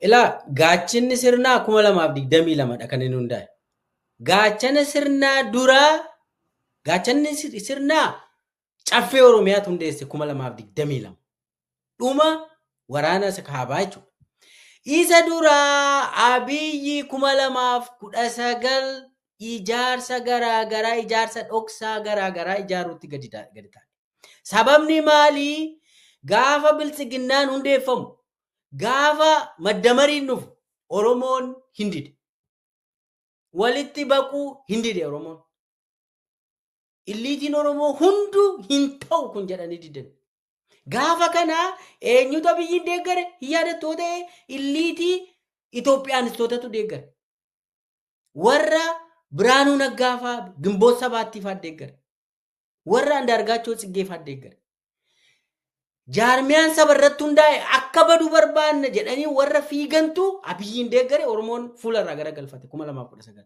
Ilaa gaachanni sirnaa 2022 dha kan inni hundaa'e. Gaachana sirnaa duraa gaachanni sirnaa caffee Oromiyaatu hundeesse 2022. Dhuma waraana isa kaabaa jechuudha. Isa duraa Abiyyi 2019 ijaarsa garaagaraa ijaarsa dhoksaa garaagaraa ijaaruutti gadi taa'e. Sababni maali? Gaafa biltsiginnaan hundeeffamu gaafa maddamariin dhufu Oromoon hin dide. Walitti baquu hin dide Oromoon. Illiitiin Oromoo hunduu hin ta'u kun jedhanii didan. Gaafa kana eenyutu Abiyyiin deeggare? Yaadattoo ta'e illiitii Itoophiyaanistootatu deeggare. Warra Biraanuu Naggaafaa Gimboot Sabaattiif deeggare. Warra Andaargaachoo Tsiggeef deeggare. Jaarmiyaan saba irratti hundaa'e akka badu barbaanna jedhanii warra fiigantu Abiyyiin deeggare Oromoon fuularraa garagalfate 2019.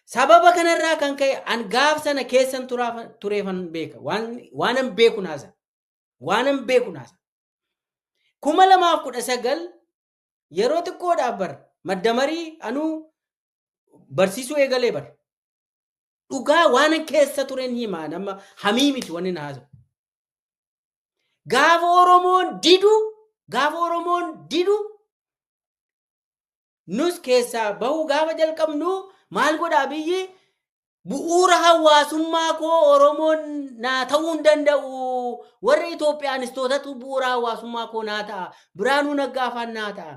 Sababa kanarraa kan ka'e an gaaf sana keessan tureefan beeka. Waanan beeku naasa. 2019 yeroo xiqqoodhaaf bar maddamarii anuu barsiisuu eegalee bar. Dhugaa waanan keessa tureen himaa nama hamii miti wanni naasa. Gaafa Oromoon didu nus keessaa bahuu gaafa jalqabnu maal godha Abiyyi bu'uura hawaasummaa koo Oromoon naa ta'uu hin danda'u. Warra Itoophiyaanistootatu bu'uura hawaasummaa koo naa ta'a. Biraanuu Naggaafaan naa ta'a.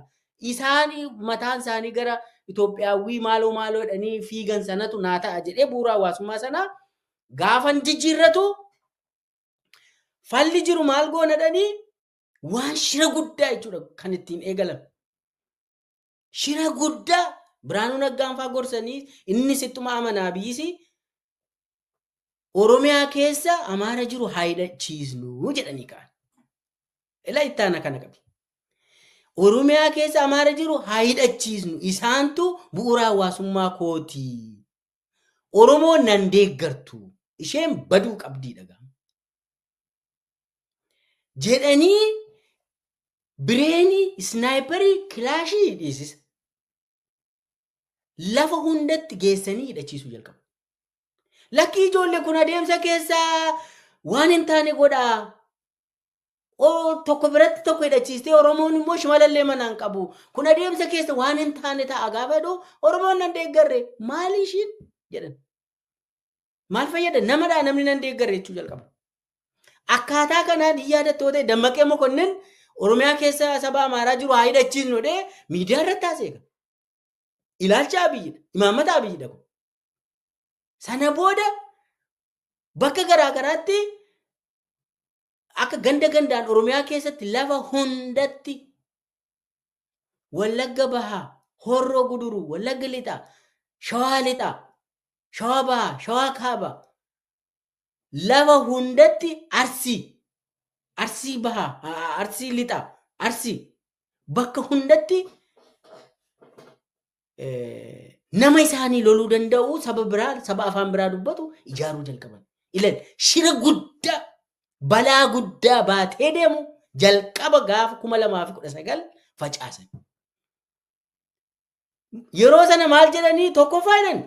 Isaan mataan isaanii gara Itoophiyaawwii maaloo jedhanii fiigan sanatu naa ta'a jedhee bu'uura hawaasummaa sana gaafan jijjiirratu falli jiru maal goona dhanii waan shira guddaa jechuudha kan ittiin eegalan. Shira guddaa Biraanuu Naggaanfaa gorsanii inni sittuma amanaa Abiyyis Oromiyaa keessa Amaara jiru hidhachiisnu jedhanii ka'an. Ilaa ittaana kana qabi. Oromiyaa keessa Amaara jiru hidhachiisnu isaantu bu'uura hawaasummaa kooti. Oromoon nan deeggartu isheen baduu qabdii dhagaa. Jedhanii bireenii snaayiparii kilaashii dhiisisa. Lafa hundatti geessanii hidhachiisuu jalqabu. Lakkii ijoollee kun adeemsa keessaa waan hin taane godhaa. Tokko biratti tokko hidhachiistee Oromoon immoo shimalallee manaan qabu. Kun adeemsa keessa waan hin taane ta'a gaafa jedhu Oromoon nan deeggarre maali ishiin jedhan. Maal fayyada namadhaa namni nan deeggarre jechuu jalqabu. Akkaataa kanaan yaadattoote Dammaqee Mokonnin Oromiyaa keessa saba Amaaraa jiru haa hidhachiisnu dhee miidiyaa irratti haaseeka. Ilaalcha Abiyyidha. Imaammata Abiyyidha. Sana booda bakka garaa garaatti akka gandaan Oromiyaa keessatti lafa hundatti Wallagga Bahaa, Horroo Guduruu, Wallagga Lixaa, Shawaa Lixaa, Shawaa Bahaa, Shawaa Kaabaa lafa hundatti Arsii Bahaa, Arsii Lixaa, Arsii bakka hundatti nama isaanii loluu danda'u saba biraa saba afaan biraa dubbatu ijaaruu jalqaban. Ilan shira guddaa balaa guddaa baatee deemu jalqaba gaafa 2019 facaasan. Yeroo sana maal jedhanii tokkoffaa jedhan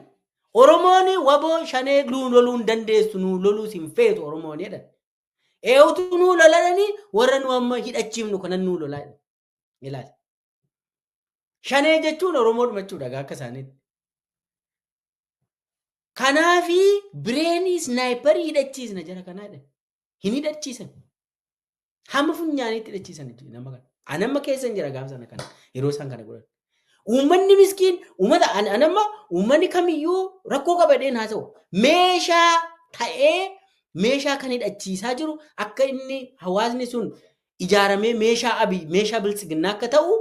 Oromoon waboo shanee loluu hin dandeessu nu loluu hin feetu Oromoon jedhan. Eewutu nu loladhanii warra nu amma hidhachiifnu kanan nu lolaa jedhan. Ilaali. Shanee jechuun Oromoo dhumachuudha akka isaaniitti. Kanaafi bireenii snaayiparii hidhachiisna jara kanaa jedhan. Hin hidhachiisan. Hamma funyaaniitti hidhachiisan nama kana. Anamma keessan jira gaafa sana kana yeroo isaan kana godhan. Uummanni miskiin uummata anamma uummanni kamiyyuu rakkoo qabadheen haa ta'u meeshaa ta'ee meeshaa kan hidhachiisaa jiru akka inni hawaasni sun ijaaramee meeshaa Abiy meeshaa biltsiginnaa akka ta'u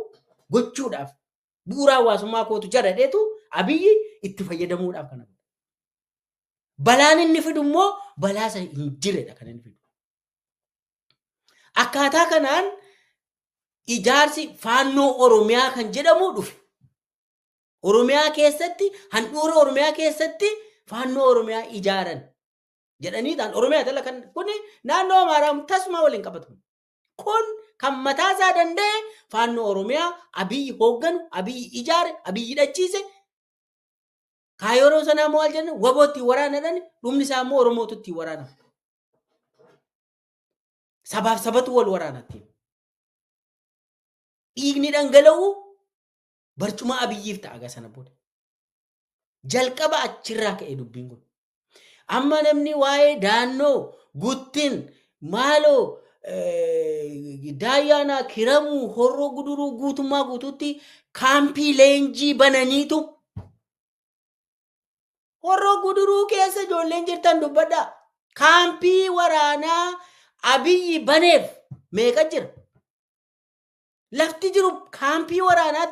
gochuudhaaf bu'uura hawaasummaa kootu jaradheetu Abiyyi itti fayyadamuudhaaf kana. Balaan inni fidu immoo balaa isa hin jirredha kan inni fidu. Akkaataa kanaan ijaarsi faannoo Oromiyaa kan jedhamu dhufe. Oromiyaa keessatti handhuura Oromiyaa keessatti faannoo Oromiyaa ijaaran jedhanii dhaan Oromiyaa tala kan kun naannoo Amaaraa tasuma waliin qabatu. Kun kan mataa isaa danda'e faannoo Oromiyaa Abiyyi hoogganu Abiyyi ijaare Abiyyi hidhachiise kaayyoroo sanaa immoo wal jenna wabootti waraanadhaan dhumni isaa immoo Oromootutti waraana. Sabaaf sabatu wal waraanatti. Dhiigni dhangala'u barcuma Abiyyiif ta'a sana booda. Jalqaba achirraa ka'e dubbiin kun. Amma namni waa'ee daannoo guttin maaloo daayyaanaa kiramuu horroo guduruu guutummaa guutuutti kaampii leenjii bananiitu. Horroo guduruu keessa ijoolleen jirtan dubbadhaa. Kaampii waraanaa Abiyyi baneef meeqa jira? Lafti jiru kaampii waraanaatti